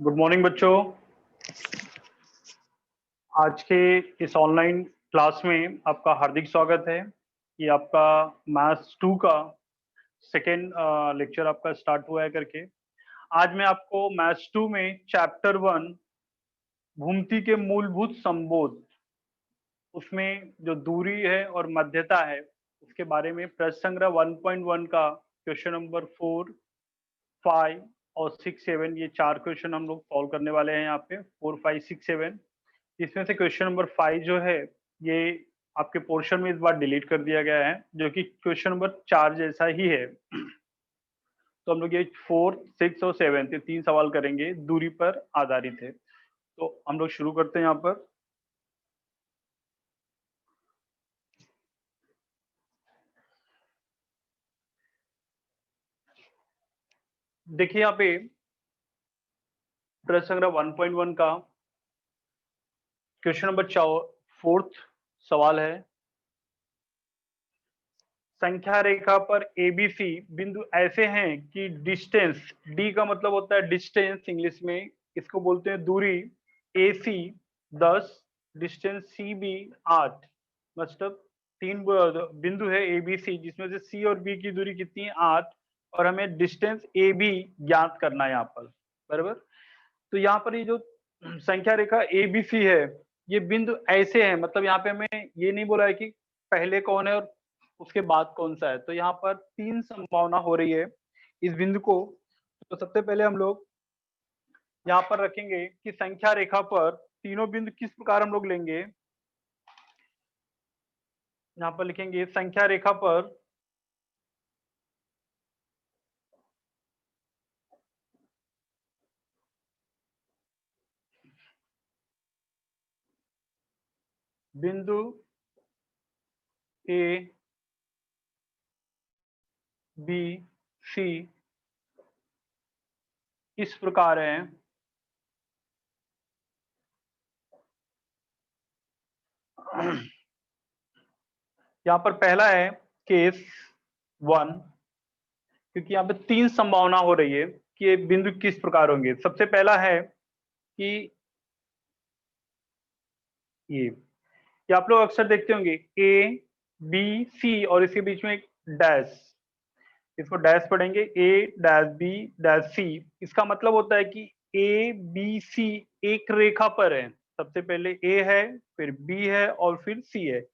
Good morning बच्चों। आज के इस ऑनलाइन क्लास में आपका हार्दिक स्वागत है। ये आपका मैथ्स 2 का सेकेंड लेक्चर आपका स्टार्ट हुआ है करके। आज मैं आपको मैथ्स 2 में चैप्टर 1 भूमिति के मूलभूत संबोध, उसमें जो दूरी है और मध्यता है उसके बारे में प्रश्न संग्रह 1.1 का क्वेश्चन नंबर 4, 5 और 6, 7 ये 4 क्वेश्चन हम लोग सॉल्व करने वाले हैं यहाँ पे 4, 5, 6, 7। इसमें से क्वेश्चन नंबर 5 जो है ये आपके पोर्शन में इस बार डिलीट कर दिया गया है, जो कि क्वेश्चन नंबर 4 जैसा ही है। तो हम लोग ये 4, 6 और 7 ये 3 सवाल करेंगे, दूरी पर आधारित है। तो हम लोग शुरू करते हैं यहाँ पर। देखिए यहाँ पे प्रश्न संग्रह 1.1 का क्वेश्चन नंबर 4 सवाल है। संख्या रेखा पर एबीसी बिंदु ऐसे हैं कि डिस्टेंस, डी का मतलब होता है डिस्टेंस इंग्लिश में, इसको बोलते हैं दूरी, एसी 10, डिस्टेंस सीबी 8। मतलब 3 बिंदु है एबीसी जिसमें से सी और बी की दूरी कितनी है 8, और हमें डिस्टेंस ए बी ज्ञात करना है यहाँ पर, बराबर। तो यहाँ पर ये जो संख्या रेखा एबीसी है ये बिंदु ऐसे है, मतलब यहाँ पे हमें ये नहीं बोला है कि पहले कौन है और उसके बाद कौन सा है। तो यहाँ पर 3 संभावना हो रही है इस बिंदु को। तो सबसे पहले हम लोग यहाँ पर रखेंगे कि संख्या रेखा पर तीनों बिंदु किस प्रकार हम लोग लेंगे। यहाँ पर लिखेंगे संख्या रेखा पर बिंदु ए बी सी इस प्रकार है। यहाँ पर पहला है केस 1, क्योंकि यहाँ पे 3 संभावना हो रही है कि ये बिंदु किस प्रकार होंगे। सबसे पहला है कि ये आप लोग अक्सर देखते होंगे ए बी सी और इसके बीच में एक डैश, इसको डैश पढ़ेंगे ए डैश बी डैश सी। इसका मतलब होता है कि ए बी सी एक रेखा पर है। सबसे पहले ए है, फिर बी है और फिर सी है।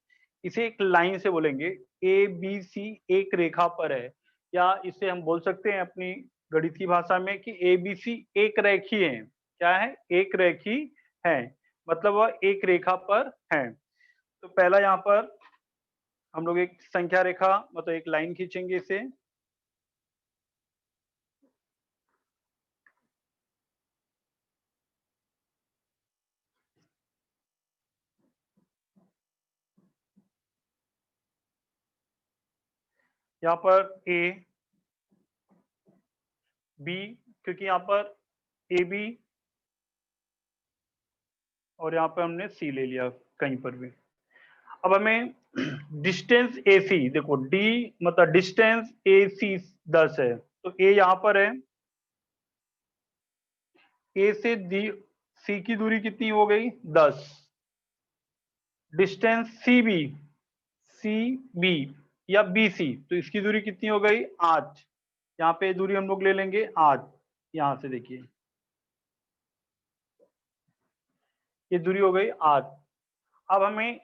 इसे एक लाइन से बोलेंगे ए बी सी एक रेखा पर है, या इसे हम बोल सकते हैं अपनी गणित की भाषा में कि ए बी सी एक रेखी है। क्या है? एक रेखी है, मतलब वह एक रेखा पर है। तो पहला यहाँ पर हम लोग एक संख्या रेखा मतलब एक लाइन खींचेंगे इसे। यहाँ पर ए बी, क्योंकि यहाँ पर ए बी और यहाँ पर हमने सी ले लिया कहीं पर भी। अब हमें डिस्टेंस ए सी, देखो डी मतलब डिस्टेंस ए सी 10 है, तो ए यहाँ पर है। ए से डी सी की दूरी कितनी हो गई 10। डिस्टेंस सी बी या बी सी, तो इसकी दूरी कितनी हो गई 8। यहाँ पे दूरी हम लोग ले लेंगे 8। यहाँ से देखिए ये दूरी हो गई 8। अब हमें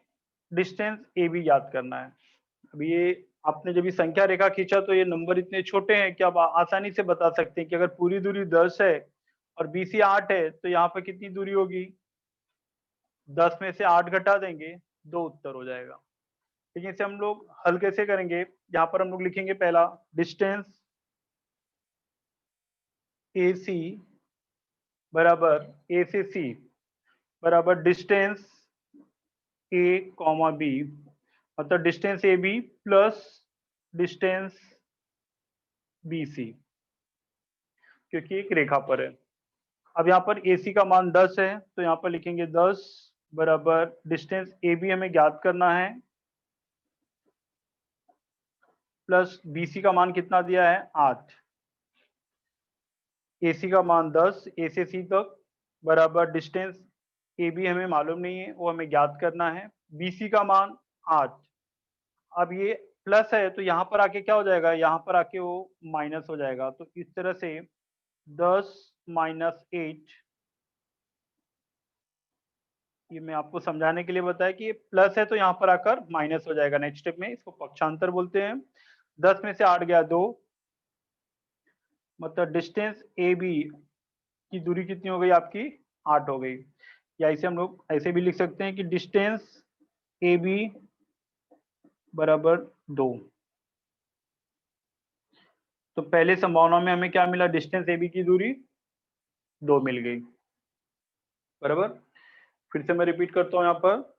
डिस्टेंस ए बी याद करना है। अब ये आपने जब ये संख्या रेखा खींचा तो ये नंबर इतने छोटे हैं कि आप आसानी से बता सकते हैं कि अगर पूरी दूरी 10 है और बीसी 8 है तो यहाँ पर कितनी दूरी होगी। 10 में से 8 घटा देंगे, 2 उत्तर हो जाएगा। लेकिन इसे हम लोग हल कैसे करेंगे। यहाँ पर हम लोग लिखेंगे पहला डिस्टेंस ए सी बराबर ए से सी बराबर डिस्टेंस ए कॉमा बी, मतलब distance A B plus distance B C, क्योंकि एक रेखा पर है। अब यहाँ पर ए सी का मान 10 है तो यहाँ पर लिखेंगे 10 बराबर डिस्टेंस ए बी हमें ज्ञात करना है, प्लस बी सी का मान कितना दिया है 8। AC का मान 10 A से C तक बराबर डिस्टेंस AB हमें मालूम नहीं है, वो हमें ज्ञात करना है। BC का मान 8। अब ये प्लस है तो यहाँ पर आके क्या हो जाएगा, यहाँ पर आके वो माइनस हो जाएगा। तो इस तरह से 10 माइनस 8, ये मैं आपको समझाने के लिए बताया कि ये प्लस है तो यहाँ पर आकर माइनस हो जाएगा। नेक्स्ट स्टेप में इसको पक्षांतर बोलते हैं। 10 में से 8 गया 2, मतलब डिस्टेंस ए बी की दूरी कितनी हो गई आपकी, 8 हो गई। या इसे हम लोग ऐसे भी लिख सकते हैं कि डिस्टेंस ए बी बराबर 2। तो पहले संभावना में हमें क्या मिला, डिस्टेंस ए बी की दूरी 2 मिल गई, बराबर। फिर से मैं रिपीट करता हूँ यहाँ पर,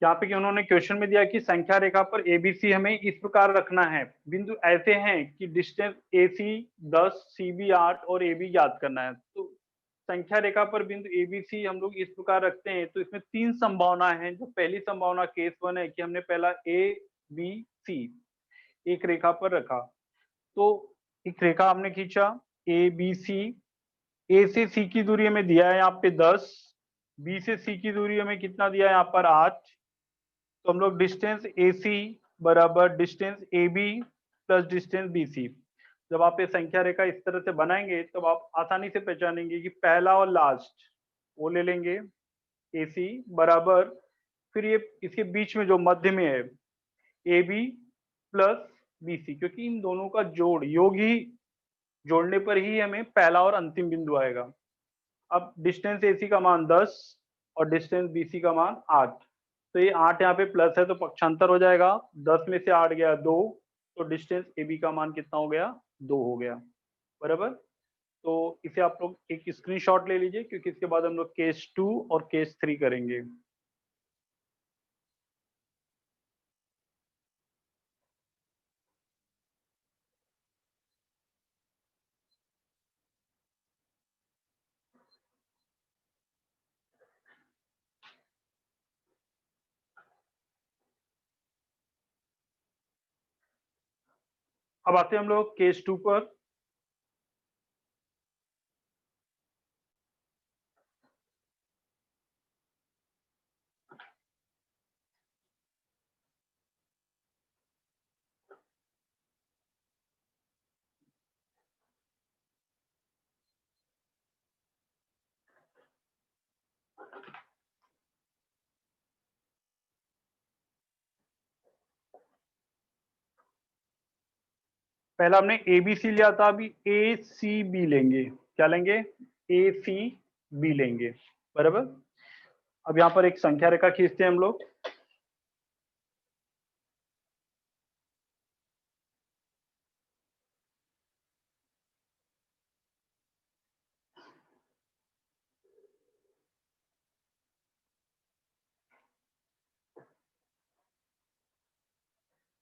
यहाँ पे कि उन्होंने क्वेश्चन में दिया कि संख्या रेखा पर एबीसी हमें इस प्रकार रखना है। बिंदु ऐसे हैं कि डिस्टेंस एसी 10, सीबी 8 और एबी ज्ञात करना है। तो संख्या रेखा पर बिंदु एबीसी हम लोग इस प्रकार रखते हैं। तो इसमें 3 संभावना है। जो पहली संभावना केस 1 है कि हमने पहला ए बी सी एक रेखा पर रखा। तो एक रेखा हमने खींचा ए बी सी, ए से सी की दूरी हमें दिया है यहाँ पे 10, बी से सी की दूरी हमें कितना दिया है यहाँ पर 8। तो हम लोग डिस्टेंस ए सी बराबर distance A B plus distance B C, जब आप ये संख्या रेखा इस तरह से बनाएंगे तब आप आसानी से पहचानेंगे कि पहला और लास्ट वो ले लेंगे ए सी बराबर, फिर ये इसके बीच में जो मध्य में है A B plus B C, क्योंकि इन दोनों का जोड़ योग ही जोड़ने पर ही हमें पहला और अंतिम बिंदु आएगा। अब डिस्टेंस ए सी का मान 10 और डिस्टेंस बी सी का मान 8। तो ये 8 यहाँ पे प्लस है तो पक्षांतर हो जाएगा। 10 में से 8 गया 2, तो डिस्टेंस ए बी का मान कितना हो गया, 2 हो गया, बराबर। तो इसे आप लोग एक स्क्रीनशॉट ले लीजिए, क्योंकि इसके बाद हम लोग केस 2 और केस 3 करेंगे। अब आते हैं हम लोग केस 2 पर। पहला हमने ए बी सी लिया था, अभी ए सी बी लेंगे। क्या लेंगे, ए सी बी लेंगे, बराबर। अब यहाँ पर एक संख्या रेखा खींचते हैं हम लोग।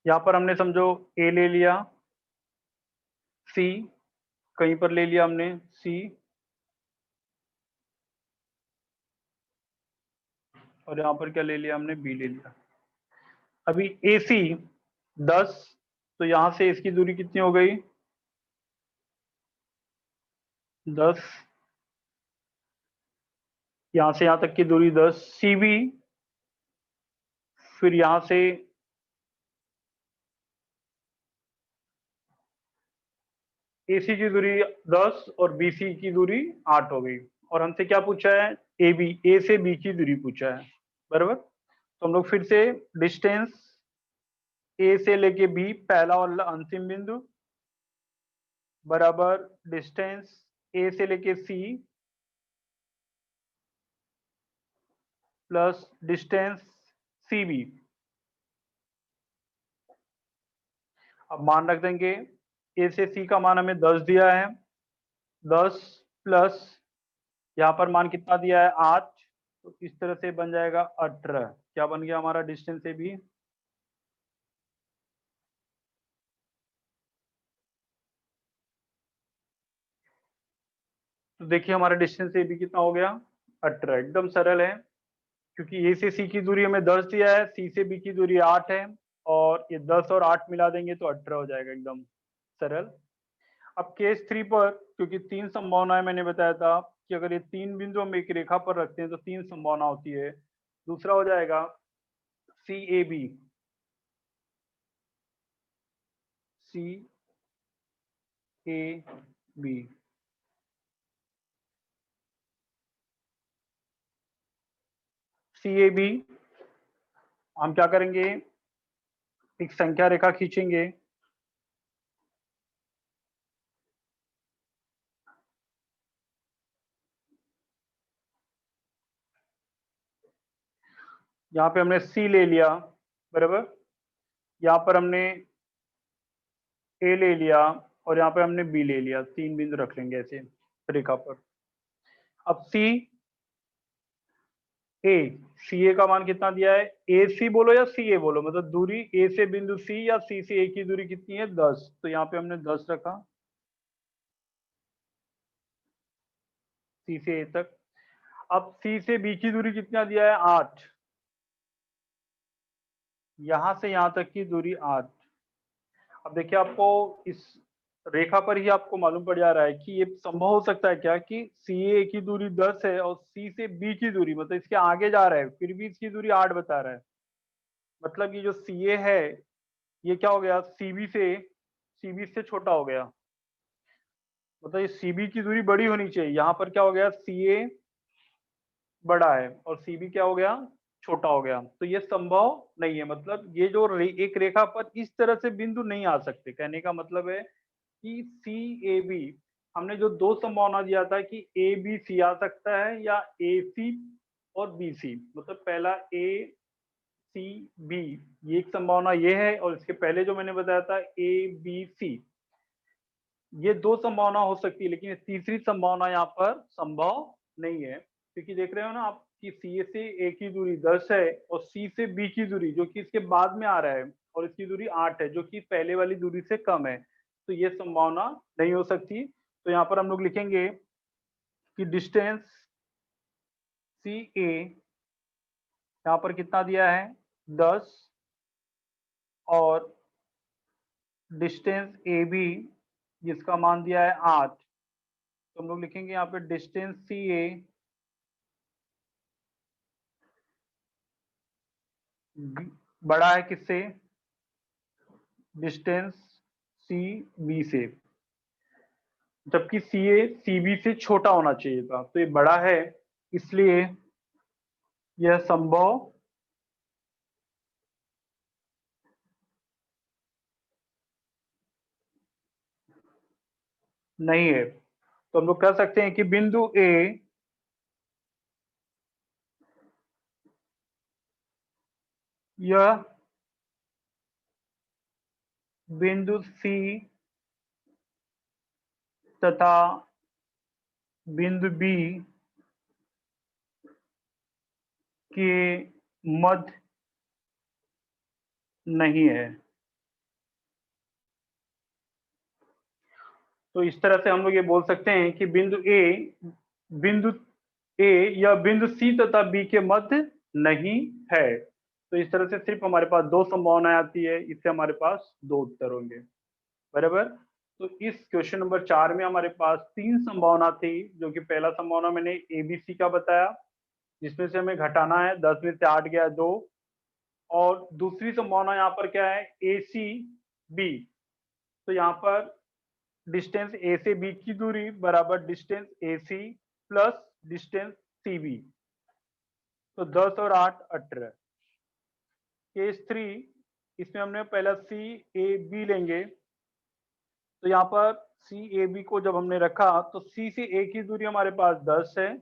यहाँ पर हमने समझो ए ले लिया, सी कहीं पर ले लिया हमने सी, और यहाँ पर क्या ले लिया हमने, बी ले लिया। अभी ए सी 10, तो यहाँ से इसकी दूरी कितनी हो गई, 10, यहाँ से यहाँ तक की दूरी 10। सी बी, फिर यहाँ से ए सी की दूरी 10 और बी सी की दूरी 8 हो गई। और हमसे क्या पूछा है, ए बी, ए से बी की दूरी पूछा है, बराबर। तो हम लोग फिर से डिस्टेंस ए से लेके बी पहला और अंतिम बिंदु बराबर डिस्टेंस ए से लेके C plus distance C B. अब मान रख देंगे, ए से सी का मान हमें 10 दिया है, 10 प्लस यहाँ पर मान कितना दिया है, 8। तो इस तरह से बन जाएगा 18। क्या बन गया हमारा डिस्टेंस ए बी, तो देखिए हमारा डिस्टेंस ए बी कितना हो गया, 18। एकदम सरल है, क्योंकि ए से सी की दूरी हमें 10 दिया है, सी से बी की दूरी 8 है, और ये 10 और 8 मिला देंगे तो 18 हो जाएगा, एकदम सरल। अब केस 3 पर, क्योंकि 3 संभावनाएं मैंने बताया था कि अगर ये 3 बिंदु हम एक रेखा पर रखते हैं तो 3 संभावना होती है। दूसरा हो जाएगा C A B, C A B. C A B हम क्या करेंगे, एक संख्या रेखा खींचेंगे, यहाँ पे हमने सी ले लिया, बराबर। यहाँ पर हमने ए ले लिया और यहाँ पे हमने बी ले लिया, 3 बिंदु रख लेंगे ऐसे रेखा पर। अब सी ए, सी ए का मान कितना दिया है, ए सी बोलो या सी ए बोलो, मतलब दूरी ए से बिंदु सी या सी से ए की दूरी कितनी है, 10। तो यहाँ पे हमने 10 रखा सी से ए तक। अब सी से बी की दूरी कितना दिया है, 8। यहां से यहां तक की दूरी 8। अब देखिए, आपको इस रेखा पर ही आपको मालूम पड़ जा रहा है कि ये संभव हो सकता है क्या कि सी ए की दूरी 10 है और सी से बी की दूरी, मतलब इसके आगे जा रहा है, फिर भी इसकी दूरी 8 बता रहा है। मतलब ये जो सी ए है, ये क्या हो गया, सीबी से छोटा हो गया। मतलब ये सीबी की दूरी बड़ी होनी चाहिए, यहाँ पर क्या हो गया, सी ए बड़ा है और सीबी क्या हो गया, छोटा हो गया। तो ये संभव नहीं है, मतलब ये जो एक रेखा पर इस तरह से बिंदु नहीं आ सकते। कहने का मतलब है कि सी ए बी, हमने जो दो संभावना दिया था कि ए बी सी आ सकता है या ए सी और बी सी, मतलब पहला ए सी बी, ये एक संभावना ये है, और इसके पहले जो मैंने बताया था ए बी सी, ये दो संभावना हो सकती है। लेकिन तीसरी संभावना यहाँ पर संभव नहीं है, क्योंकि देख रहे हो ना आप कि सी से ए की दूरी 10 है और सी से बी की दूरी जो कि इसके बाद में आ रहा है, और इसकी दूरी 8 है जो कि पहले वाली दूरी से कम है। तो ये संभावना नहीं हो सकती। तो यहाँ पर हम लोग लिखेंगे कि डिस्टेंस सी ए यहाँ पर कितना दिया है, 10, और डिस्टेंस ए बी जिसका मान दिया है 8। तो हम लोग लिखेंगे यहाँ पे डिस्टेंस सी ए बड़ा है किससे, डिस्टेंस सी बी से, जबकि सी ए सी बी से छोटा होना चाहिए था। तो ये बड़ा है, इसलिए यह संभव नहीं है। तो हम लोग कह सकते हैं कि बिंदु ए यह बिंदु सी तथा बिंदु बी के मध्य नहीं है। तो इस तरह से हम लोग ये बोल सकते हैं कि बिंदु ए या बिंदु सी तथा बी के मध्य नहीं है। तो इस तरह से सिर्फ हमारे पास दो संभावनाएं आती है, इससे हमारे पास दो उत्तर होंगे, बराबर। तो इस क्वेश्चन नंबर 4 में हमारे पास 3 संभावना थी, जो कि पहला संभावना मैंने एबीसी का बताया, जिसमें से हमें घटाना है, 10 में से 8 गया 2। और दूसरी संभावना यहाँ पर क्या है, ए सी बी। तो यहाँ पर डिस्टेंस ए से बी की दूरी बराबर distance A C plus distance C B. तो 10 और 8 18। केस 3, इसमें हमने पहला सी ए बी लेंगे। तो यहाँ पर सी ए बी को जब हमने रखा तो सी से ए की दूरी हमारे पास 10 है,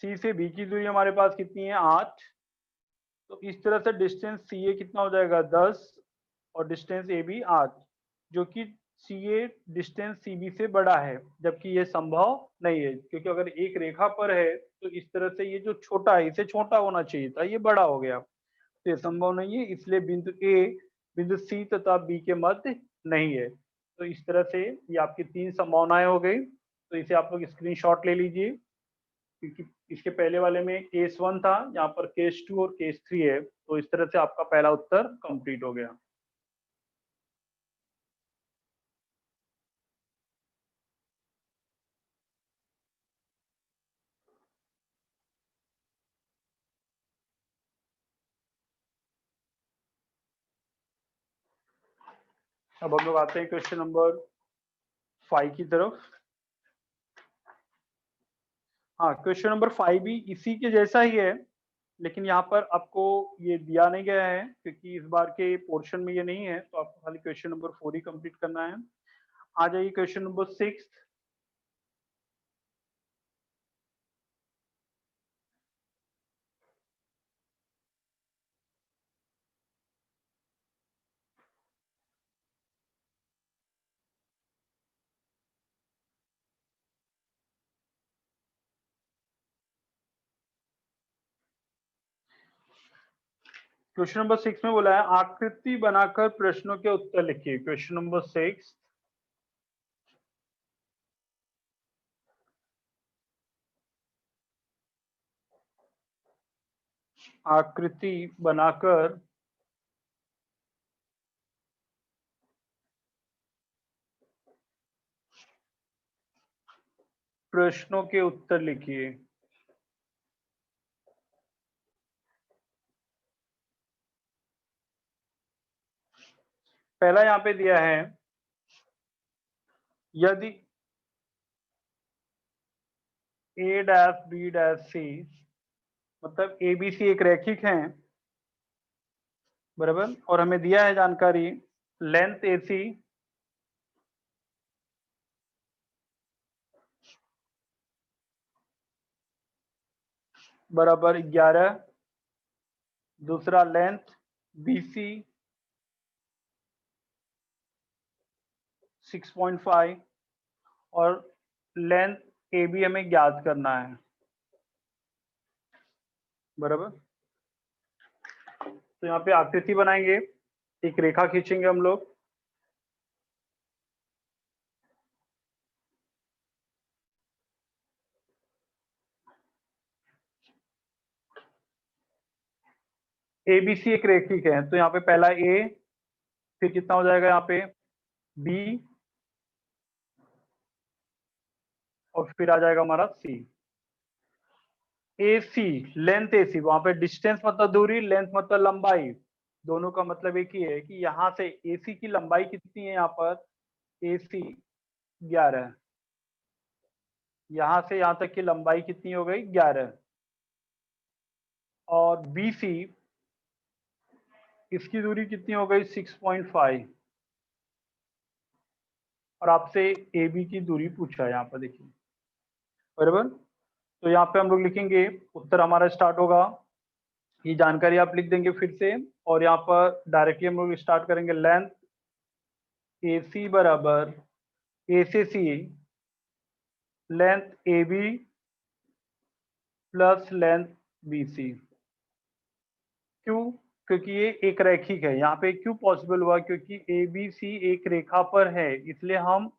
सी से बी की दूरी हमारे पास कितनी है, 8। तो इस तरह से डिस्टेंस सी ए कितना हो जाएगा, 10, और डिस्टेंस ए बी 8, जो कि सी ए डिस्टेंस सी बी से बड़ा है। जबकि ये संभव नहीं है, क्योंकि अगर एक रेखा पर है तो इस तरह से ये जो छोटा है इसे छोटा होना चाहिए था, ये बड़ा हो गया। तो ये संभव नहीं है, इसलिए बिंदु ए बिंदु सी तथा बी के मध्य नहीं है। तो इस तरह से ये आपकी 3 संभावनाएं हो गई। तो इसे आप लोग स्क्रीनशॉट ले लीजिए, क्योंकि इसके पहले वाले में केस 1 था, यहाँ पर केस 2 और केस 3 है। तो इस तरह से आपका पहला उत्तर कंप्लीट हो गया। अब हम लोग आते हैं क्वेश्चन नंबर 5 की तरफ। हाँ, क्वेश्चन नंबर 5 भी इसी के जैसा ही है, लेकिन यहाँ पर आपको ये दिया नहीं गया है क्योंकि इस बार के पोर्शन में ये नहीं है, तो आपको खाली क्वेश्चन नंबर 4 ही कंप्लीट करना है। आ जाइए क्वेश्चन नंबर 6। क्वेश्चन नंबर 6 में बोला है आकृति बनाकर प्रश्नों के उत्तर लिखिए। क्वेश्चन नंबर 6, आकृति बनाकर प्रश्नों के उत्तर लिखिए। पहला यहाँ पे दिया है यदि ए डैश बी डैश सी, मतलब ए बी सी एक रैखिक हैं, बराबर, और हमें दिया है जानकारी लेंथ ए सी बराबर 11, दूसरा लेंथ बी सी 6.5 और लेंथ ए बी हमें ज्ञात करना है, बराबर। तो यहाँ पे आकृति बनाएंगे, एक रेखा खींचेंगे हम लोग। ए बी सी एक रेखिक है, तो यहाँ पे पहला ए, फिर कितना हो जाएगा यहाँ पे बी, और फिर आ जाएगा हमारा सी। ए सी, लेंथ ए सी, वहां पे डिस्टेंस मतलब दूरी, लेंथ मतलब लंबाई, दोनों का मतलब एक ही है कि यहाँ से ए सी की लंबाई कितनी है, यहाँ पर ए सी 11, यहाँ से यहाँ तक की लंबाई कितनी हो गई 11, और बी सी इसकी दूरी कितनी हो गई 6.5, और आपसे ए बी की दूरी पूछा है यहाँ पर, देखिए, बराबर। तो यहाँ पे हम लोग लिखेंगे, उत्तर हमारा स्टार्ट होगा, ये जानकारी आप लिख देंगे फिर से, और यहाँ पर डायरेक्टली हम लोग स्टार्ट करेंगे लेंथ ए सी बराबर ए से C length A B plus length B C. क्यों? क्योंकि ये एक रैखिक है। यहाँ पे क्यों पॉसिबल हुआ? क्योंकि ए बी सी एक रेखा पर है, इसलिए हम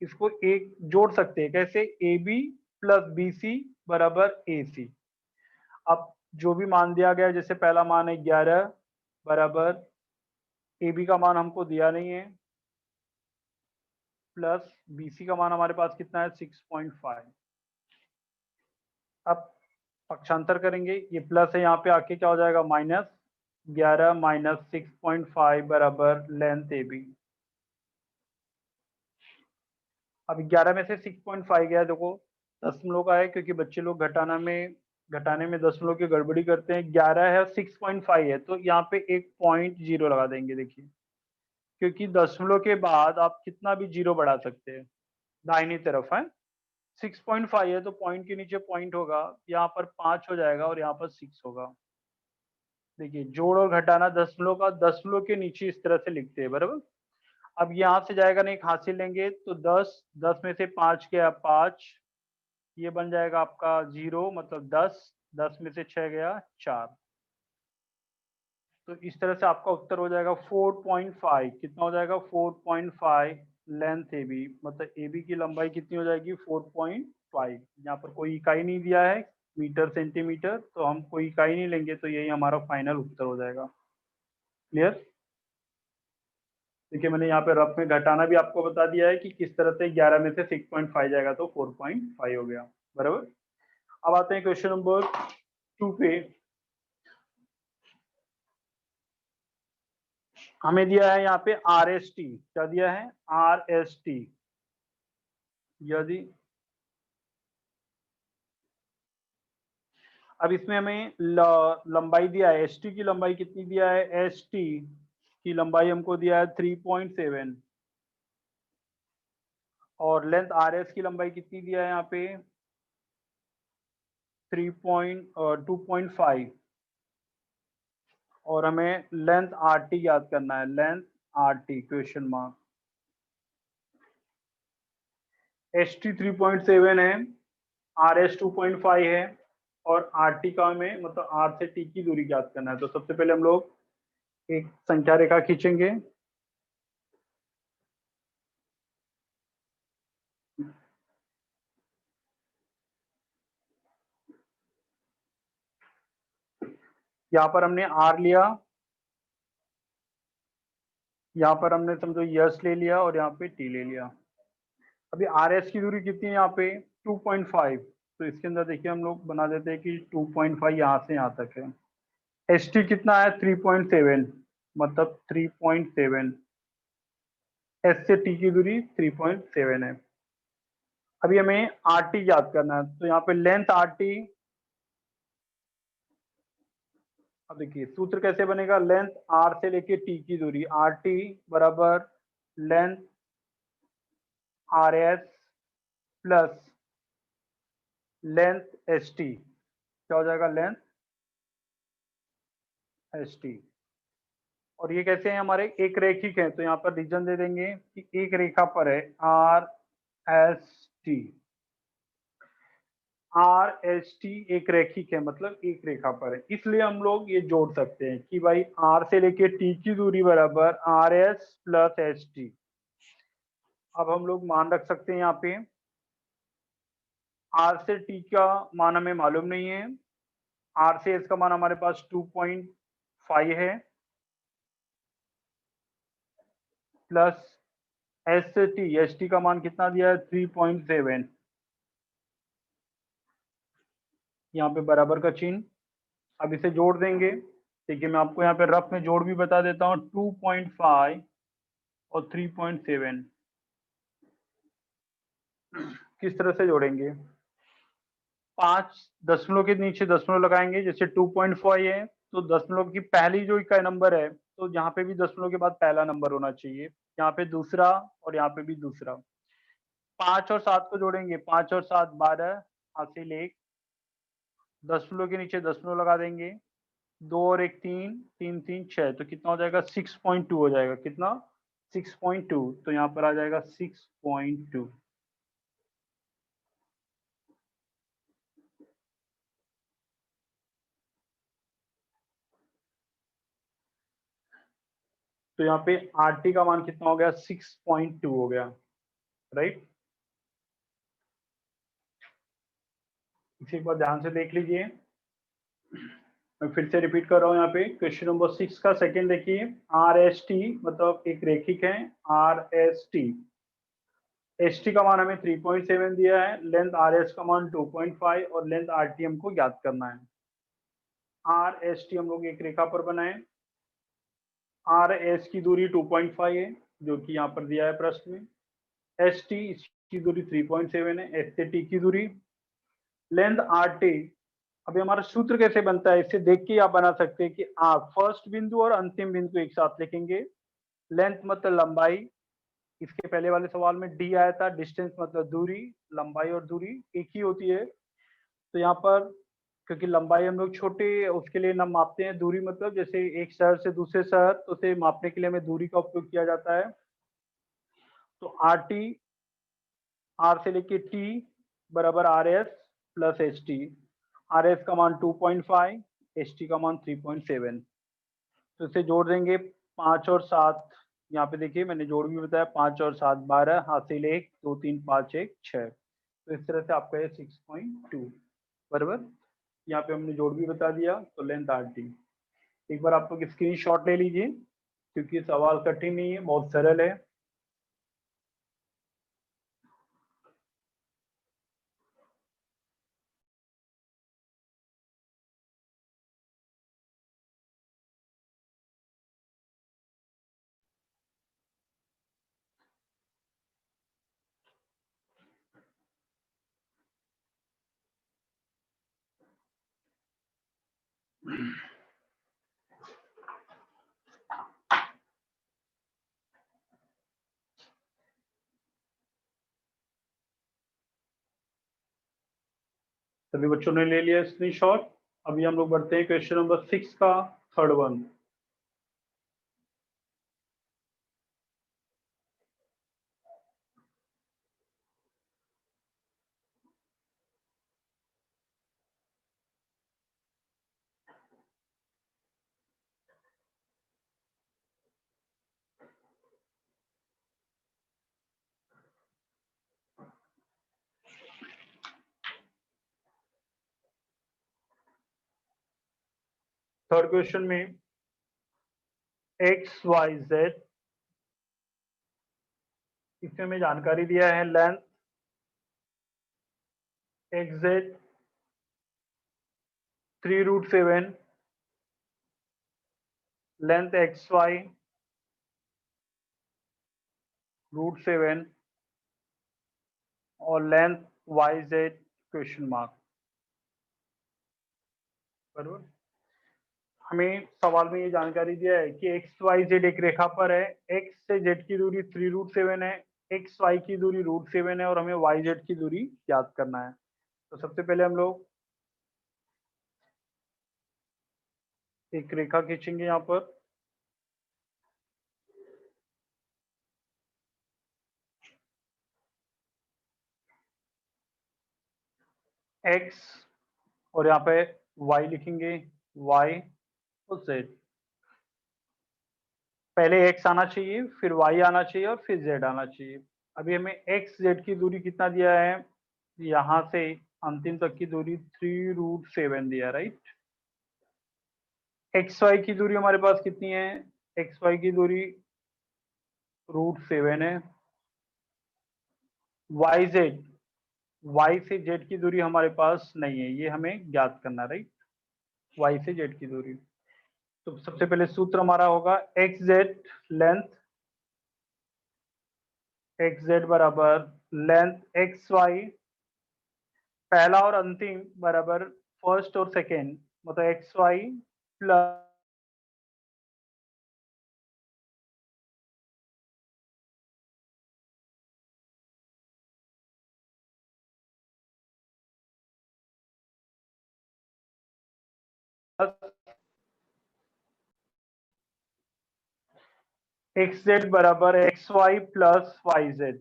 इसको एक जोड़ सकते हैं। कैसे? A B plus B C बराबर ए सी। अब जो भी मान दिया गया, जैसे पहला मान है 11 बराबर ए बी का मान हमको दिया नहीं है, प्लस बी सी का मान हमारे पास कितना है 6.5। अब पक्षांतर करेंगे, ये प्लस है, यहाँ पे आके क्या हो जाएगा माइनस 11 माइनस 6.5 बराबर लेंथ ए बी। अब 11 में से 6.5 गया, देखो दशमलव का है, क्योंकि बच्चे लोग घटाने में दशमलव की गड़बड़ी करते हैं। 11 है और 6.5 है, तो यहाँ पे एक पॉइंट जीरो लगा देंगे, देखिए, क्योंकि दशमलव के बाद आप कितना भी जीरो बढ़ा सकते हैं दाहिनी तरफ है। 6.5 है तो पॉइंट के नीचे पॉइंट होगा, यहाँ पर 5 हो जाएगा और यहाँ पर 6 होगा। देखिए, जोड़ और घटाना दशमलव का दशमलव के नीचे इस तरह से लिखते हैं, बराबर। अब यहाँ से जाएगा नहीं, हासिल लेंगे तो 10, 10 में से 5 गया 5, ये बन जाएगा आपका 0, मतलब 10, 10 में से 6 गया 4। तो इस तरह से आपका उत्तर हो जाएगा 4.5। कितना हो जाएगा 4.5 लेंथ ए बी, मतलब ए बी की लंबाई कितनी हो जाएगी 4.5। यहाँ पर कोई इकाई नहीं दिया है, मीटर सेंटीमीटर, तो हम कोई इकाई नहीं लेंगे, तो यही हमारा फाइनल उत्तर हो जाएगा। क्लियर? देखिए, मैंने यहाँ पे रफ में घटाना भी आपको बता दिया है कि किस तरह से 11 में से 6.5 जाएगा तो 4.5 हो गया, बराबर। अब आते हैं क्वेश्चन नंबर 2 पे। हमें दिया है यहाँ पे आर एस टी, क्या दिया है आर एस टी। यदि अब इसमें हमें लंबाई दिया है, एस टी की लंबाई कितनी दिया है, एस टी की लंबाई हमको दिया है 3.7 और लेंथ आर एस की लंबाई कितनी दिया है यहाँ पे 2.5 और हमें लेंथ आर टी याद करना है, length R T question mark. S T 3.7 है, आर एस 2.5 है और आर टी का हमें मतलब आर से टी की दूरी याद करना है। तो सबसे पहले हम लोग एक संख्या रेखा खींचेंगे। यहाँ पर हमने आर लिया, यहाँ पर हमने समझो यस ले लिया और यहाँ पे टी ले लिया। अभी आर एस की दूरी कितनी है यहाँ पे 2.5, तो इसके अंदर देखिए हम लोग बना देते हैं कि 2.5 यहाँ से यहाँ तक है। एस टी कितना है 3.7, मतलब 3.7, एस से टी की दूरी 3.7 है। अभी हमें आर टी याद करना है, तो यहाँ पे लेंथ आर टी, अब देखिए सूत्र कैसे बनेगा, लेंथ आर से लेके टी की दूरी आर टी बराबर length R S plus length S T, क्या हो जाएगा लेंथ एस टी। और ये कैसे हैं हमारे एक रेखिक है, तो यहाँ पर रीजन दे देंगे कि एक रेखा पर है R S T. R S T एक रेखिक है मतलब एक रेखा पर है, इसलिए हम लोग ये जोड़ सकते हैं कि भाई आर से लेके टी की दूरी बराबर R S plus S T. अब हम लोग मान रख सकते हैं यहाँ पे आर से टी का मान हमें मालूम नहीं है, आर से एस का मान हमारे पास 2.5 है प्लस एस से टी, एस टी का मान कितना दिया है 3.7, यहाँ पे बराबर का चिन्ह। अब इसे जोड़ देंगे, देखिए मैं आपको यहाँ पे रफ में जोड़ भी बता देता हूँ, 2.5 और 3.7 किस तरह से जोड़ेंगे, 5 दशमलव के नीचे दशमलव लगाएंगे, जैसे 2.5 है तो दशमलव की पहली जो इकाई नंबर है तो यहाँ पे भी दशमलव के बाद पहला नंबर होना चाहिए, यहाँ पे दूसरा और यहाँ पे भी दूसरा। 5 और 7 को जोड़ेंगे, 5 और 7 12, हासिल 1, दशमलव के नीचे दशमलव लगा देंगे, 2 और 1 3, 3 3 6, तो कितना हो जाएगा 6.2 हो जाएगा, कितना 6.2, तो यहाँ पर आ जाएगा 6.2। तो यहाँ पे आर टी का मान कितना हो गया 6.2 हो गया, राइट। इसे एक बार ध्यान से देख लीजिए, मैं फिर से रिपीट कर रहा हूँ यहाँ पे क्वेश्चन नंबर 6 का सेकंड देखिए, आर एस टी मतलब एक रेखिक है R S T, S T का मान हमें 3.7 दिया है, लेंथ आर एस का मान 2.5 और लेंथ आर टी हमको ज्ञात करना है। आर एस टी हम लोग एक रेखा पर बनाए, आर एस की दूरी 2.5 है जो कि यहाँ पर दिया है प्रश्न में, एस टी इसकी दूरी 3.7 है, एस से टी की दूरी, लेंथ आर टी। अभी हमारा सूत्र कैसे बनता है, इसे देख के आप बना सकते हैं कि आप फर्स्ट बिंदु और अंतिम बिंदु एक साथ लिखेंगे। लेंथ मतलब लंबाई, इसके पहले वाले सवाल में डी आया था, डिस्टेंस मतलब दूरी, लंबाई और दूरी एक ही होती है, तो यहाँ पर क्योंकि लंबाई हम लोग छोटे उसके लिए ना मापते हैं, दूरी मतलब जैसे एक शहर से दूसरे शहर, तो उसे मापने के लिए हमें दूरी का उपयोग किया जाता है। तो आर टी, आर से लेके टी बराबर R S plus H T, R S का मान 2.5, एच टी का मान 3.7, तो इसे जोड़ देंगे 5 और 7, यहाँ पे देखिए मैंने जोड़ भी बताया, 5 और 7 12, हासिल 1 2 3 5 1 6, तो इस तरह से आपका ये 6.2 बराबर, यहाँ पे हमने जोड़ भी बता दिया, तो लेंथ आर टी। एक बार आप लोग स्क्रीन शॉट ले लीजिए क्योंकि सवाल कठिन नहीं है, बहुत सरल है। सभी बच्चों ने ले लिया स्क्रीनशॉट। अभी हम लोग बढ़ते हैं क्वेश्चन नंबर 6 का थर्ड वन। थर्ड क्वेश्चन में एक्स वाई जेड, इसमें हमें जानकारी दिया है length X Z 3√7, length X Y √7 और length Y Z question mark. बराबर। हमें सवाल में ये जानकारी दिया है कि एक्स वाई जेड एक रेखा पर है, एक्स से जेड की दूरी 3√7 है, एक्स वाई की दूरी √7 है और हमें वाई जेड की दूरी याद करना है। तो सबसे पहले हम लोग एक रेखा खींचेंगे यहाँ पर। एक्स और यहाँ पे वाई लिखेंगे, वाई और जेड। पहले एक्स आना चाहिए, फिर वाई आना चाहिए और फिर जेड आना चाहिए। अभी हमें एक्स जेड की दूरी कितना दिया है, यहाँ से अंतिम तक की दूरी 3√7 दिया, राइट। एक्स वाई की दूरी हमारे पास कितनी है, एक्स वाई की दूरी √7 है। वाई जेड, वाई से जेड की दूरी हमारे पास नहीं है, ये हमें ज्ञात करना, राइट। वाई से जेड की दूरी, तो सबसे पहले सूत्र हमारा होगा X Z length, X Z बराबर लेंथ एक्स वाई पहला और अंतिम बराबर फर्स्ट और सेकेंड, मतलब X Y plus X Z बराबर X Y plus Y Z.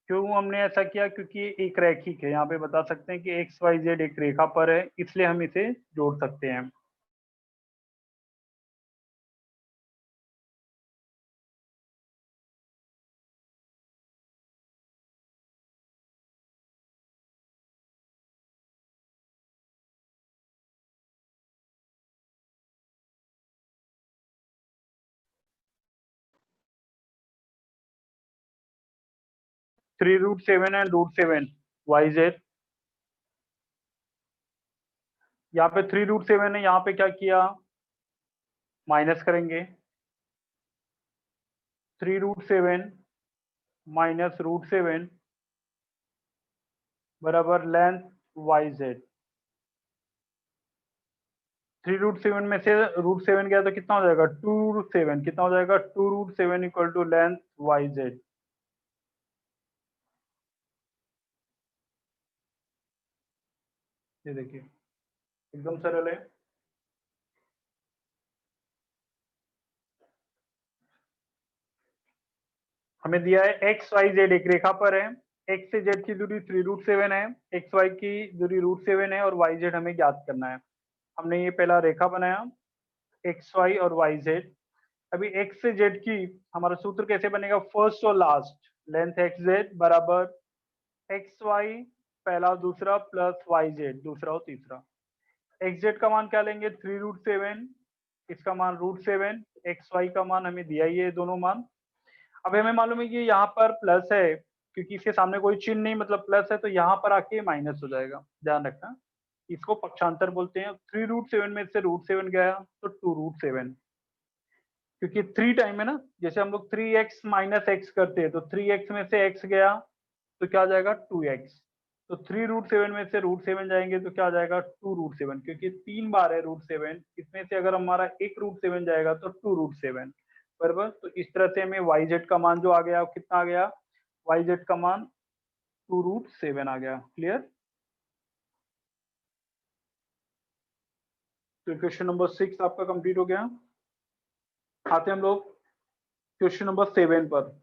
क्यों हमने ऐसा किया, क्योंकि एक रैखिक है, यहाँ पे बता सकते हैं कि एक्स वाई जेड एक रेखा पर है, इसलिए हम इसे जोड़ सकते हैं। Three root seven and √7 Y Z, यहाँ पे 3√7 है, यहाँ पे क्या किया, माइनस करेंगे। 3√7 माइनस √7 बराबर लेंथ वाई जेड। 3√7 में से √7 गया तो कितना हो जाएगा, 2√7, कितना हो जाएगा, 2√7 equal to length Y Z. ये देखिए एकदम सरल है। हमें दिया है एक्स वाई जेड एक रेखा पर है, एक्स से जेड की दूरी 3√7 है, एक्स वाई की दूरी √7 है और वाई जेड हमें ज्ञात करना है। हमने ये पहला रेखा बनाया एक्स वाई और वाई जेड। अभी एक्स से जेड की हमारा सूत्र कैसे बनेगा, फर्स्ट और लास्ट लेंथ एक्स जेड बराबर एक्स वाई पहला और दूसरा प्लस वाई जेड दूसरा और तीसरा। एक्स जेड का मान क्या लेंगे, 3√7, इसका मान √7, एक्स वाई का मान हमें दिया ही है दोनों मान। अब हमें मालूम है कि यहाँ पर प्लस है, क्योंकि इसके सामने कोई चिन्ह नहीं, मतलब प्लस है, तो यहाँ पर आके माइनस हो जाएगा, ध्यान रखना। इसको पक्षांतर बोलते हैं। 3√7 में से √7 गया तो 2√7, क्योंकि 3 टाइम है ना, जैसे हम लोग 3x माइनस एक्स करते हैं, तो 3x में से x गया तो क्या आ जाएगा 2x, तो 3√7 में से √7 जाएंगे तो क्या आ जाएगा 2√7, क्योंकि 3 बार है √7, इसमें से अगर हमारा एक √7 जाएगा तो 2√7 बराबर। तो इस तरह से हमें yz का मान जो आ गया कितना आ गया, yz का मान 2√7 आ गया। क्लियर। तो क्वेश्चन नंबर 6 आपका कंप्लीट हो गया। आते हैं हम लोग क्वेश्चन नंबर 7 पर।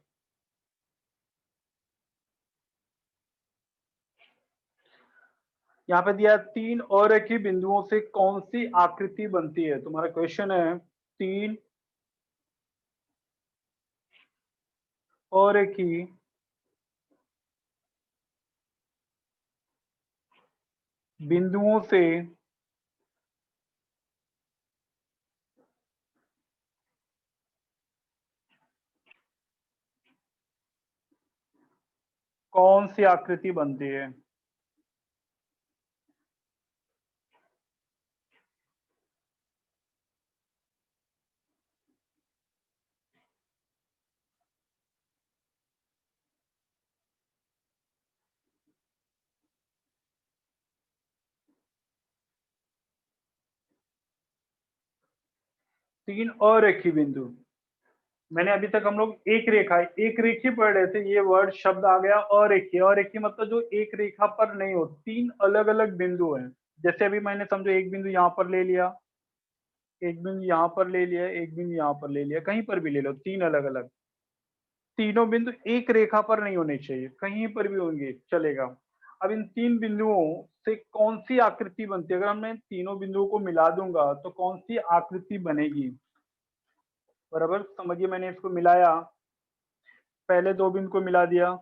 यहाँ पे दिया है 3 अरेखीय बिंदुओं से कौन सी आकृति बनती है। तुम्हारा क्वेश्चन है 3 अरेखीय बिंदुओं से कौन सी आकृति बनती है। 3 अरेखीय बिंदु, मैंने अभी तक हम लोग एक रेखा एक रेखी पढ़ रहे थे, ये वर्ड शब्द आ गया अरेखीय। अरेखीय मतलब जो एक रेखा पर नहीं हो, 3 अलग अलग बिंदु हैं। जैसे अभी मैंने समझो एक बिंदु यहाँ पर ले लिया, एक बिंदु यहाँ पर ले लिया, एक बिंदु यहाँ पर ले लिया, कहीं पर भी ले लो, 3 अलग अलग। तीनों बिंदु एक रेखा पर नहीं होने चाहिए, कहीं पर भी होंगे चलेगा। अब इन 3 बिंदुओं से कौन सी आकृति बनती है, अगर मैं तीनों बिंदुओं को मिला दूंगा तो कौन सी आकृति बनेगी। बराबर समझिए, मैंने इसको मिलाया, पहले 2 बिंदु को मिला दिया,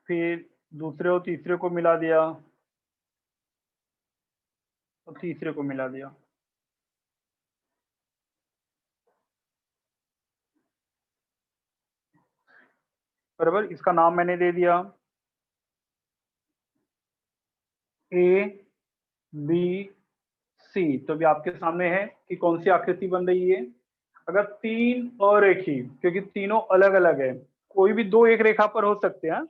फिर दूसरे और तीसरे को मिला दिया, और तीसरे को मिला दिया। बराबर, इसका नाम मैंने दे दिया ए बी सी। तो अभी आपके सामने है कि कौन सी आकृति बन रही है। अगर 3 अरेखीय, क्योंकि तीनों अलग अलग है, कोई भी 2 एक रेखा पर हो सकते हैं,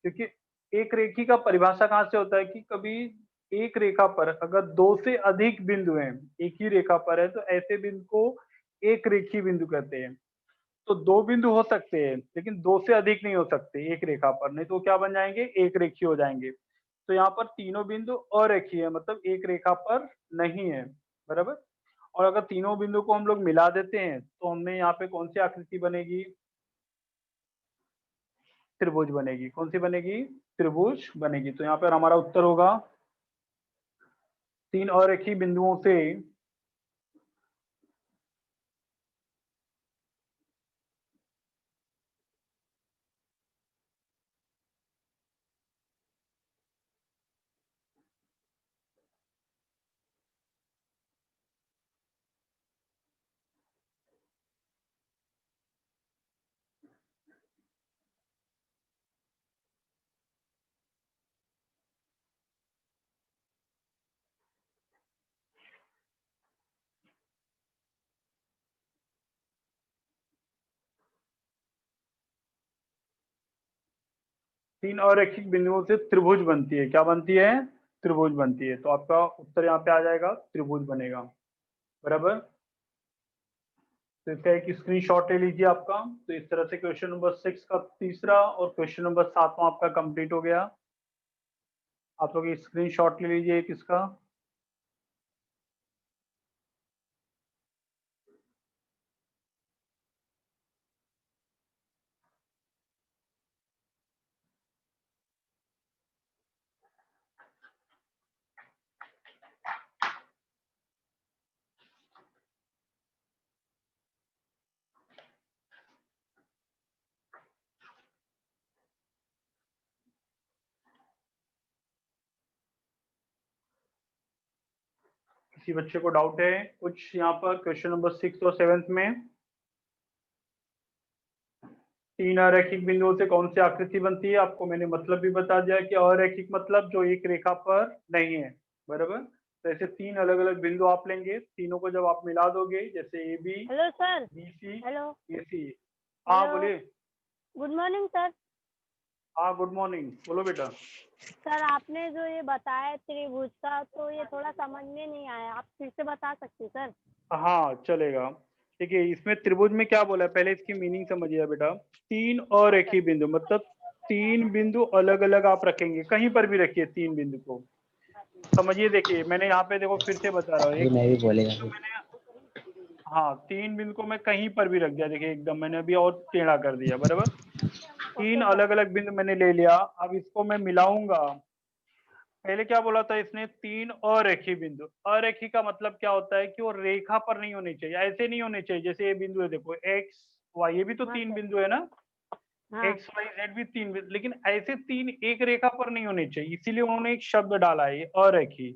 क्योंकि एक रेखी का परिभाषा कहाँ से होता है कि कभी एक रेखा पर अगर 2 से अधिक बिंदु हैं, एक ही रेखा पर है, तो ऐसे बिंदु को एक रेखीय बिंदु कहते हैं। तो 2 बिंदु हो सकते हैं लेकिन 2 से अधिक नहीं हो सकते एक रेखा पर, नहीं तो क्या बन जाएंगे, एक रेखीय हो जाएंगे। तो यहाँ पर तीनों बिंदु अरेखीय है, मतलब एक रेखा पर नहीं है। बराबर। और अगर तीनों बिंदु को हम लोग मिला देते हैं तो हमें यहाँ पे कौन सी आकृति बनेगी, त्रिभुज बनेगी। कौन सी बनेगी, त्रिभुज बनेगी। तो यहाँ पर हमारा उत्तर होगा 3 अरेखीय बिंदुओं से 3 अरेखिक बिंदुओं से त्रिभुज बनती है। क्या बनती है, त्रिभुज बनती है। तो आपका उत्तर यहाँ पे आ जाएगा, त्रिभुज बनेगा। बराबर। तो इसका एक स्क्रीनशॉट ले लीजिए आपका। तो इस तरह से क्वेश्चन नंबर 6 का तीसरा और क्वेश्चन नंबर 7वां आपका कंप्लीट हो गया। आप लोग स्क्रीनशॉट ले लीजिए एक इसका। किसी बच्चे को डाउट है कुछ यहाँ पर क्वेश्चन नंबर 6 और 7 में। 3 अरैखिक बिंदुओं से कौन सी आकृति बनती है, आपको मैंने मतलब भी बता दिया कि अरैखिक मतलब जो एक रेखा पर नहीं है। बराबर। तो ऐसे 3 अलग अलग बिंदु आप लेंगे, तीनों को जब आप मिला दोगे, जैसे A B, hello sir. B C, hello. A C, हाँ हेलो, बोलिए। Good morning sir. हाँ गुड मॉर्निंग, बोलो बेटा। सर आपने जो ये बताया त्रिभुज का, तो ये थोड़ा समझ में नहीं आया, आप फिर से बता सकते हैं सर? हाँ चलेगा। देखिए इसमें त्रिभुज में क्या बोला है, पहले इसकी मीनिंग समझिए बेटा। तीन और हाँ एक सर। ही बिंदु, मतलब तीन बिंदु अलग अलग आप रखेंगे, कहीं पर भी रखिए तीन बिंदु को। समझिए, देखिए मैंने यहाँ पे देखो फिर से बता रहा हूँ, अभी एक मैं भी तीन बोलेगा बिंदु अभी। मैंने, हाँ तीन बिंदु को मैं कहीं पर भी रख दिया, देखिए एकदम मैंने अभी और टेढ़ा कर दिया, बराबर। तीन ओके सर। अलग अलग बिंदु मैंने ले लिया, अब इसको मैं मिलाऊंगा। पहले क्या बोला था इसने, तीन अरेखी बिंदु। अरेखी का मतलब क्या होता है कि वो रेखा पर नहीं होने चाहिए, ऐसे नहीं होने चाहिए जैसे ये बिंदु है, देखो एक्स वाई, ये भी तो हाँ तीन सर। बिंदु है ना, हाँ। एक्स वाई जेड भी तीन बिंदु, लेकिन ऐसे तीन एक रेखा पर नहीं होने चाहिए, इसीलिए उन्होंने एक शब्द डाला है, ये अरेखी।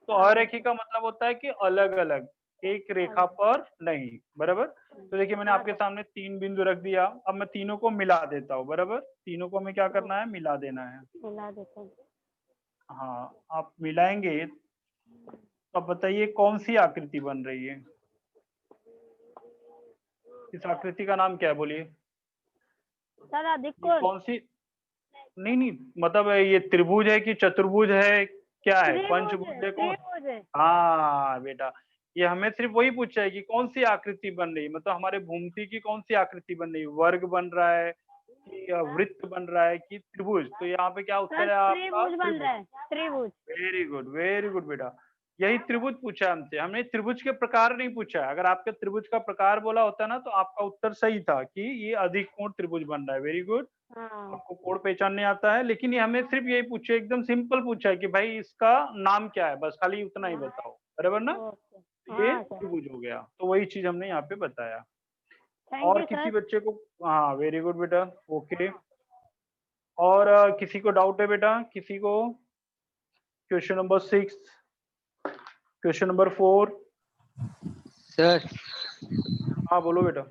तो अरेखी हाँ का मतलब होता है कि अलग अलग, एक रेखा पर नहीं, बराबर। तो देखिए मैंने आपके सर। सामने तीन बिंदु रख दिया, अब मैं तीनों को मिला देता हूँ, बराबर। तीनों को हमें क्या हाँ, करना है, मिला देना है। मिला देते हैं। हाँ आप मिलाएंगे तो अब बताइए कौन सी आकृति बन रही है, इस आकृति का नाम क्या है, बोलिए। सर अधिक ये कोण। कौन सी, नहीं नहीं, मतलब ये त्रिभुज है कि चतुर्भुज है, क्या है, त्रिभुज है, पंचभुज है, कौन। त्रिभुज है। हाँ बेटा, ये हमें सिर्फ वही पूछा है कि कौन सी आकृति बन रही है, मतलब हमारे भूमिति की कौन सी आकृति बन रही है, वर्ग बन रहा है कि वृत्त बन रहा है कि त्रिभुज। तो यहाँ पे क्या सर उत्तर है आपका, त्रिभुज बन त्रिभुज। रहा है, त्रिभुज। वेरी गुड बेटा, यही त्रिभुज पूछा हमसे, हमने त्रिभुज के प्रकार नहीं पूछा है। अगर आपके त्रिभुज का प्रकार बोला होता ना तो आपका उत्तर सही था कि ये अधिक कोण त्रिभुज बन रहा है, वेरी गुड। हाँ। आपको कोण पहचानने आता है, लेकिन ये हमें सिर्फ यही पूछे, एकदम सिंपल पूछा है कि भाई इसका नाम क्या है, बस खाली उतना ही बताओ, बराबर ना। ओके। तो ये हाँ सर। त्रिभुज हो गया, तो वही चीज हमने यहाँ पे बताया। थैंक और यू किसी सर। बच्चे को, हाँ वेरी गुड बेटा, ओके। और किसी को डाउट है बेटा, किसी को, question number 6, question number 4। Sir हाँ बोलो बेटा।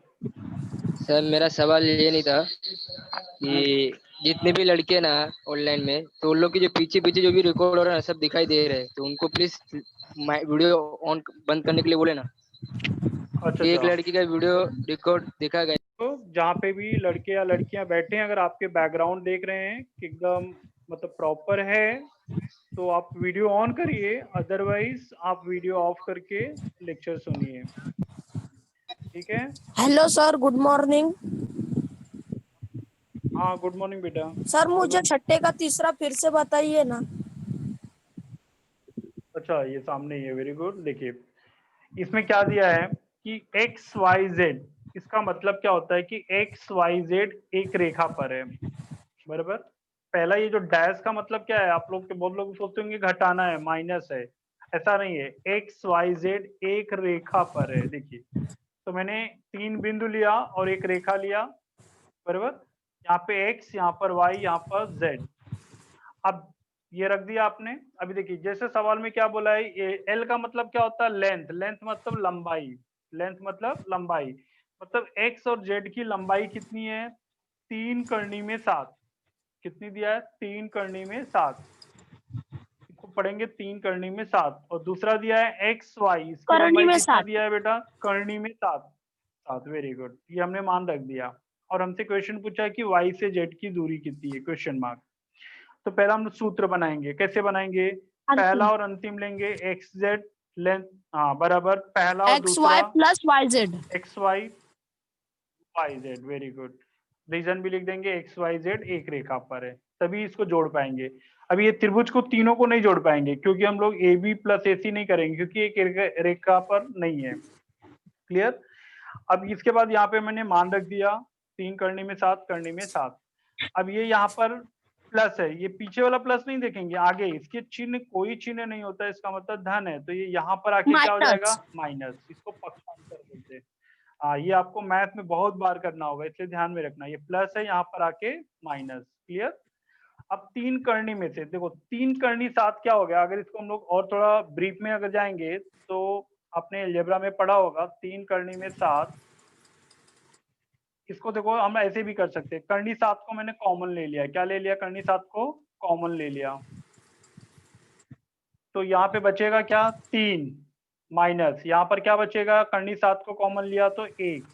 सर मेरा सवाल ये नहीं था कि जितने भी लड़के ना ऑनलाइन में, तो उन लोग की जो पीछे पीछे जो भी रिकॉर्ड हो रहा है सब दिखाई दे रहे हैं, तो उनको प्लीज वीडियो ऑन बंद करने के लिए बोले ना। अच्छा एक अच्छा, लड़की का वीडियो रिकॉर्ड देखा गया। तो जहाँ पे भी लड़के या लड़कियां बैठे हैं, अगर आपके बैकग्राउंड देख रहे हैं कि एकदम मतलब प्रॉपर है, तो आप वीडियो ऑन करिए, अदरवाइज आप वीडियो ऑफ करके लेक्चर सुनिए, ठीक है। Hello sir, good morning. हाँ गुड मॉर्निंग बेटा, सर मुझे बोलो। छठे का तीसरा फिर से बताइए ना। अच्छा ये सामने ही है, वेरी गुड। देखिए इसमें क्या दिया है कि एक्स वाई जेड, इसका मतलब क्या होता है कि एक्स वाई जेड एक रेखा पर है, बराबर। पहला ये जो डैश का मतलब क्या है, आप लोग के बहुत लोग सोचते होंगे घटाना है, माइनस है, ऐसा नहीं है। एक्स वाई जेड एक रेखा पर है, देखिए। तो मैंने तीन बिंदु लिया और एक रेखा लिया, बराबर। यहाँ पे एक्स, यहाँ पर वाई, यहाँ पर जेड। अब ये रख दिया आपने। अभी देखिए जैसे सवाल में क्या बोला है, ये एल का मतलब क्या होता है, लेंथ। लेंथ मतलब लंबाई, लेंथ मतलब लंबाई, मतलब एक्स और जेड की लंबाई कितनी है, तीन करनी में सात। कितनी दिया है, तीन करनी में सात, इसको पढ़ेंगे तीन करनी में सात। और दूसरा दिया है एक्स वाई, इसकी करनी लंबाई में कितना 60। दिया है बेटा, करनी में सात। सात, वेरी गुड, ये हमने मान रख दिया। और हमसे क्वेश्चन पूछा है कि वाई से जेड की दूरी कितनी है, क्वेश्चन मार्क। तो पहला हम सूत्र बनाएंगे, कैसे बनाएंगे, पहला अंतिम और अंतिम लेंगे, एक्स जेड लेंथ, हाँ बराबर, पहला और एक्स दूसरा Y plus Y Z. X Y Y Z, very good. Reason भी लिख देंगे, एक्स वाई जेड एक रेखा पर है, तभी इसको जोड़ पाएंगे। अभी ये त्रिभुज को तीनों को नहीं जोड़ पाएंगे, क्योंकि हम लोग ए बी प्लस ए सी नहीं करेंगे, क्योंकि एक रेखा पर नहीं है, क्लियर। अब इसके बाद यहाँ पे मैंने मान रख दिया, तीन करने में सात, करने में सात। अब ये यहाँ पर प्लस है, ये पीछे वाला प्लस नहीं देखेंगे, आगे इसके चिन्ह, कोई चिन्ह नहीं होता है, इसका मतलब धन है, तो ये यहाँ पर आके क्या हो जाएगा, माइनस। माइनस। इसको पक्षांतर बोलते हैं। हाँ ये आपको मैथ में बहुत बार करना होगा, इसलिए ध्यान में रखना, ये प्लस है, यहाँ पर आके माइनस, क्लियर। अब तीन करनी में से देखो, तीन करनी सात क्या हो गया, अगर इसको हम लोग और थोड़ा ब्रीफ में अगर जाएंगे तो आपने अलजेब्रा में पढ़ा होगा, तीन करनी में सात। इसको देखो हम ऐसे भी कर सकते हैं, करनी सात को मैंने कॉमन ले लिया, क्या ले लिया, करनी सात को कॉमन ले लिया, तो यहाँ पे बचेगा क्या, तीन, माइनस यहाँ पर क्या बचेगा, करनी सात को कॉमन लिया तो एक,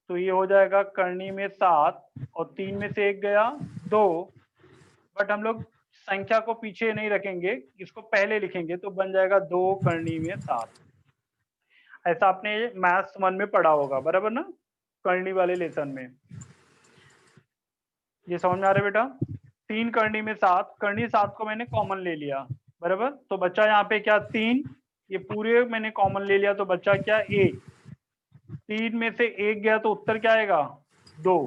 तो ये हो जाएगा करनी में 7 और 3 में से 1 गया 2, बट हम लोग संख्या को पीछे नहीं रखेंगे, इसको पहले लिखेंगे तो बन जाएगा 2 करनी में 7। ऐसा आपने मैथ्स 1 में पढ़ा होगा, बराबर ना, करनी वाले लेसन में। ये समझ में आ रहा है बेटा? 3 करनी में 7, करनी 7 को मैंने कॉमन ले लिया, बराबर, तो बच्चा यहाँ पे क्या 3, ये पूरे मैंने कॉमन ले लिया तो बच्चा क्या 1, 3 में से 1 गया तो उत्तर क्या आएगा 2,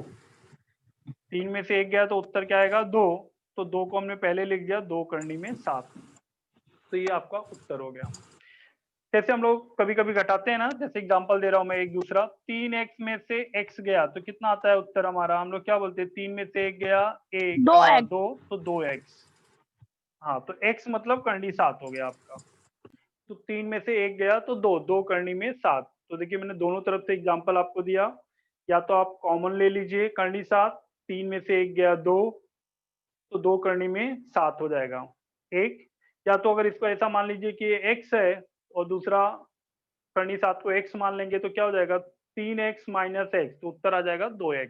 3 में से 1 गया तो उत्तर क्या आएगा 2, तो 2 को हमने पहले लिख दिया 2 करनी में 7, तो ये आपका उत्तर हो गया। जैसे हम लोग कभी कभी घटाते हैं ना, जैसे एग्जांपल दे रहा हूं मैं एक दूसरा, 3x में से x गया तो कितना आता है उत्तर हमारा, हम लोग क्या बोलते हैं, 3 में से 1 गया 1 2x 2 तो 2x। हाँ, तो x मतलब करनी 7 हो गया आपका, तो 3 में से 1 गया तो 2, 2 करनी में 7। तो देखिए मैंने दोनों तरफ से एग्जाम्पल आपको दिया, या तो आप कॉमन ले लीजिए करनी 7, 3 में से 1 गया 2, तो 2 करनी में 7 हो जाएगा 1, या तो अगर इसको ऐसा मान लीजिए कि ये x है और दूसरा करनी 7 को x मान लेंगे तो क्या हो जाएगा 3x माइनस x, तो उत्तर आ जाएगा 2x,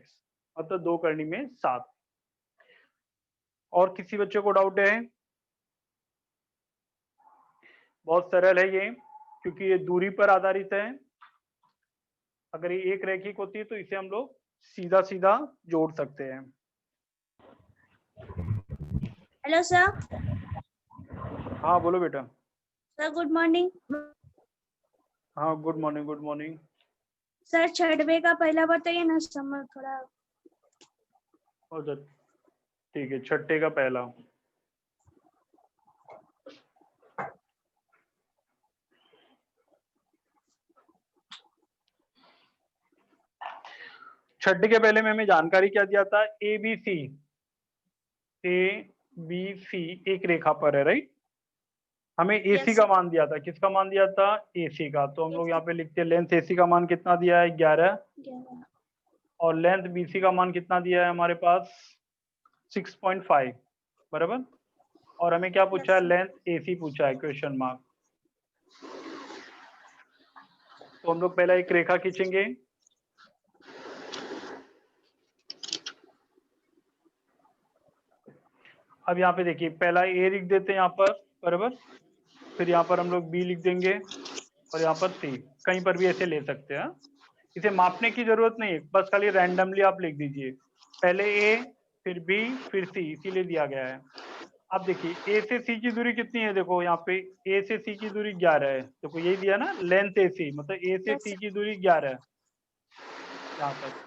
मतलब 2 करनी में 7। और किसी बच्चे को डाउट है? बहुत सरल है ये, क्योंकि ये दूरी पर आधारित है। अगर ये एक रैखिक होती है तो इसे हम लोग सीधा सीधा जोड़ सकते हैं। Hello sir. हाँ बोलो बेटा। Sir good morning. हाँ good morning, good morning. Sir छठवे का पहला बताइए ना, समझ थोड़ा। अच्छा ठीक है, छठे का पहला। छठे के पहले में हमें जानकारी क्या दिया था, ए बी सी एक रेखा पर है, राइट। हमें एसी का मान दिया था, किसका मान दिया था, एसी का। तो हम लोग यहाँ पे लिखते हैं लेंथ एसी का मान कितना दिया है 11, और लेंथ बीसी का मान कितना दिया है हमारे पास 6.5, बराबर। और हमें क्या पूछा है, लेंथ एसी पूछा है, क्वेश्चन मार्क। तो हम लोग पहला एक रेखा खींचेंगे। अब यहाँ पे देखिए पहला ए लिख देते हैं यहाँ पर, बराबर, फिर यहाँ पर हम लोग बी लिख देंगे और यहाँ पर सी, कहीं पर भी ऐसे ले सकते हैं। इसे मापने की जरूरत नहीं है, बस खाली रैंडमली आप लिख दीजिए, पहले ए फिर बी फिर सी, इसीलिए दिया गया है। अब देखिए ए से सी की दूरी कितनी है, देखो यहाँ पे ए से सी की दूरी 11 है, देखो यही दिया ना लेंथ ए सी, मतलब ए से सी की दूरी 11 है यहाँ पर,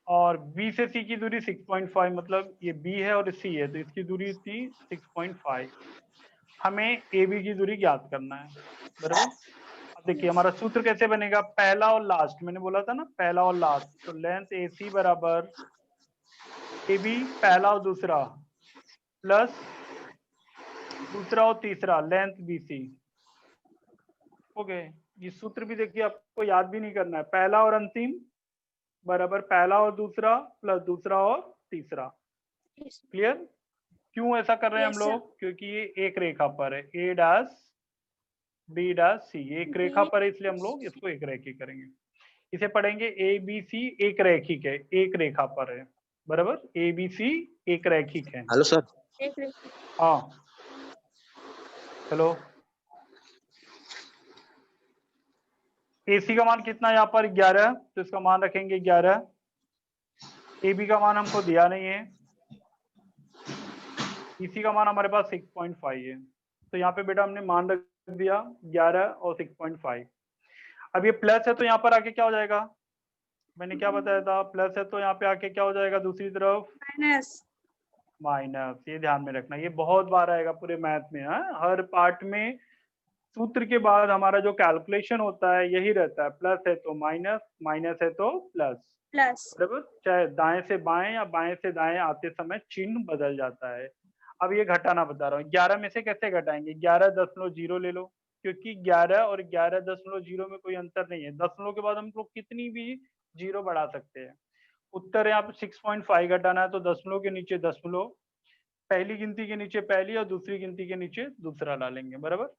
और बी से सी की दूरी 6.5, मतलब ये बी है और सी है तो इसकी दूरी थी 6.5। हमें ए बी की दूरी ज्ञात करना है, बराबर। अब देखिए हमारा सूत्र कैसे बनेगा, पहला और लास्ट, मैंने बोला था ना पहला और लास्ट, तो लेंथ ए सी बराबर ए बी पहला और दूसरा प्लस दूसरा और तीसरा लेंथ बी सी। ओके, ये सूत्र भी देखिए आपको याद भी नहीं करना है, पहला और अंतिम बराबर पहला और दूसरा प्लस दूसरा और तीसरा। क्लियर? क्यों ऐसा कर रहे हैं हम लोग, क्योंकि ये एक रेखा पर है, ए डैश बी डैश सी, एक रेखा पर है इसलिए हम लोग इसको एक रैखिक करेंगे। इसे पढ़ेंगे ए बी सी एक रैखिक है, एक रेखा पर है, बराबर, ए बी सी एक रैखिक है। Hello sir. हाँ हेलो। एसी का मान कितना है यहाँ पर 11, तो इसका मान रखेंगे 11। ए बी का मान हमको दिया नहीं है, इसी का मान हमारे पास 6.5 है, तो यहाँ पे बेटा हमने मान रख दिया 11 और 6.5। अब ये प्लस है तो यहाँ पर आके क्या हो जाएगा, मैंने क्या बताया था, प्लस है तो यहाँ पे आके क्या हो जाएगा दूसरी तरफ माइनस। माइनस। ये ध्यान में रखना, ये बहुत बार आएगा पूरे मैथ में, हर पार्ट में सूत्र के बाद हमारा जो कैलकुलेशन होता है यही रहता है, प्लस है तो माइनस, माइनस है तो प्लस, बराबर। चाहे दाएं से बाएं या बाएं से दाएं आते समय चिन्ह बदल जाता है। अब ये घटाना बता रहा हूँ, 11 में से कैसे घटाएंगे, 11.0 ले लो, क्योंकि 11 और 11.0 में कोई अंतर नहीं है, दशमलव के बाद हम लोग कितनी भी जीरो बढ़ा सकते हैं। उत्तर यहाँ पे 6.5 घटाना है तो दशमलव के नीचे दशमलव, पहली गिनती के नीचे पहली और दूसरी गिनती के नीचे दूसरा डालेंगे, बराबर।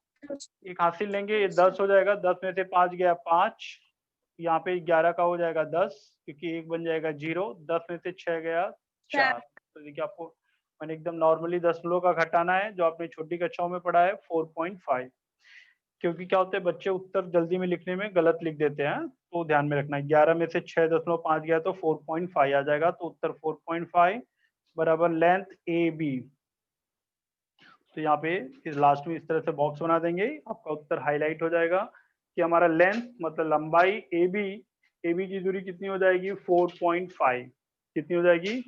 एक हासिल लेंगे, ये 10 हो जाएगा, 10 में से 5 गया 5, यहाँ पे 11 का हो जाएगा 10, क्योंकि 1 बन जाएगा 0, 10 में से 6 गया 4। तो देखिए आपको मैंने एकदम नॉर्मली दशमलव का घटाना है, जो आपने छोटी कक्षाओं में पढ़ा है 4.5। क्योंकि क्या होता है, बच्चे उत्तर जल्दी में लिखने में गलत लिख देते हैं, तो ध्यान में रखना है। 11 में से 6.5 गया तो 4.5 आ जाएगा, तो उत्तर 4.5 बराबर लेंथ ए बी। तो यहाँ पे इस लास्ट में इस तरह से बॉक्स बना देंगे, आपका उत्तर हाईलाइट हो जाएगा कि हमारा लेंथ मतलब लंबाई ए बी की दूरी कितनी हो जाएगी 4.5। कितनी हो जाएगी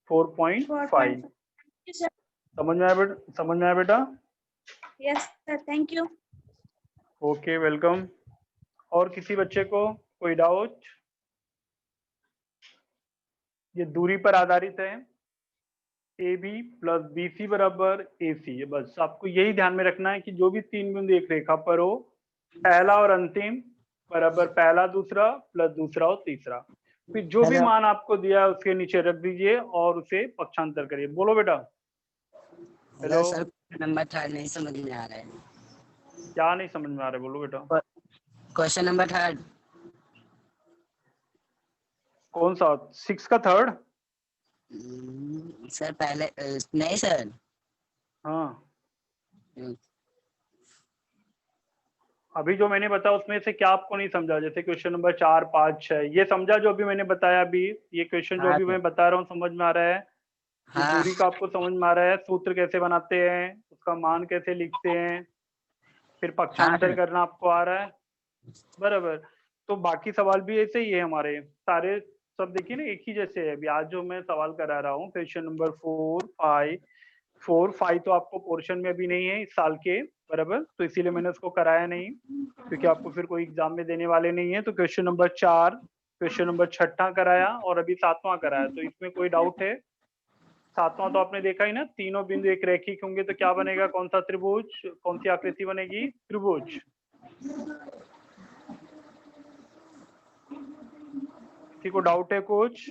4.5। समझ में आया बेटा? Yes sir, thank you. Okay, welcome. और किसी बच्चे को कोई डाउट? ये दूरी पर आधारित है, A B plus B C बराबर ए सी। बस आपको यही ध्यान में रखना है कि जो भी 3 बिंदु एक रेखा पर हो, पहला और अंतिम बराबर पहला दूसरा प्लस दूसरा और तीसरा। फिर जो भी मान आपको दिया है उसके नीचे रख दीजिए और उसे पक्षांतर करिए। बोलो बेटा। हेलो सर, नंबर 3 नहीं समझ में आ रहा है। क्या नहीं समझ में आ रहा है? बोलो बेटा। क्वेश्चन नंबर 3 कौन सा? 6 का थर्ड? सर पहले नहीं सर। हाँ, अभी जो मैंने बताया उसमें से क्या आपको नहीं समझा? जैसे क्वेश्चन नंबर 4, 5, 6 ये समझा जो अभी मैंने बताया? अभी ये क्वेश्चन जो अभी मैं बता रहा हूँ समझ में आ रहा है? हाँ। दूरी का आपको समझ में आ रहा है? सूत्र कैसे बनाते हैं, उसका मान कैसे लिखते हैं, फिर पक्षांतर करना आपको आ रहा है? बराबर। तो बाकी सवाल भी ऐसे ही है, हमारे सारे सब देखिए ना एक ही जैसे है। अभी आज जो मैं सवाल करा रहा हूँ क्वेश्चन नंबर 4, 5 तो आपको पोर्शन में अभी नहीं है इस साल के, बराबर, तो इसीलिए मैंने उसको कराया नहीं, क्योंकि आपको फिर कोई एग्जाम में देने वाले नहीं है। तो क्वेश्चन नंबर 4, क्वेश्चन नंबर 6 कराया और अभी 7वां कराया। तो इसमें कोई डाउट है? 7वां तो आपने देखा ही ना, तीनों बिंदु एक रेखिक होंगे तो क्या बनेगा? कौन सा त्रिभुज, कौन सी आकृति बनेगी? त्रिभुज। किसी को डाउट है कुछ?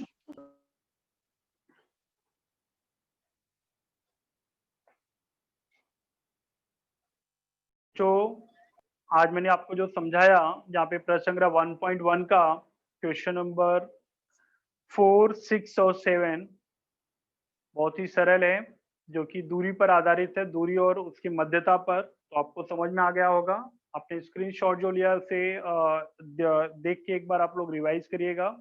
जो आज मैंने आपको जो समझाया, जहाँ पे प्रश्न संग्रह 1.1 का क्वेश्चन नंबर 4, 6 और 7 बहुत ही सरल है, जो कि दूरी पर आधारित है, दूरी और उसकी मध्यता पर। तो आपको समझ में आ गया होगा। आपने स्क्रीनशॉट जो लिया उसे देख के एक बार आप लोग रिवाइज करिएगा।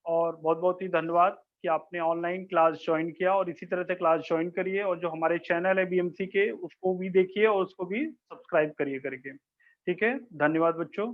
और बहुत बहुत ही धन्यवाद कि आपने ऑनलाइन क्लास ज्वाइन किया, और इसी तरह से क्लास ज्वाइन करिए। और जो हमारे चैनल है बीएमसी के, उसको भी देखिए और उसको भी सब्सक्राइब करिए करके। ठीक है, धन्यवाद बच्चों।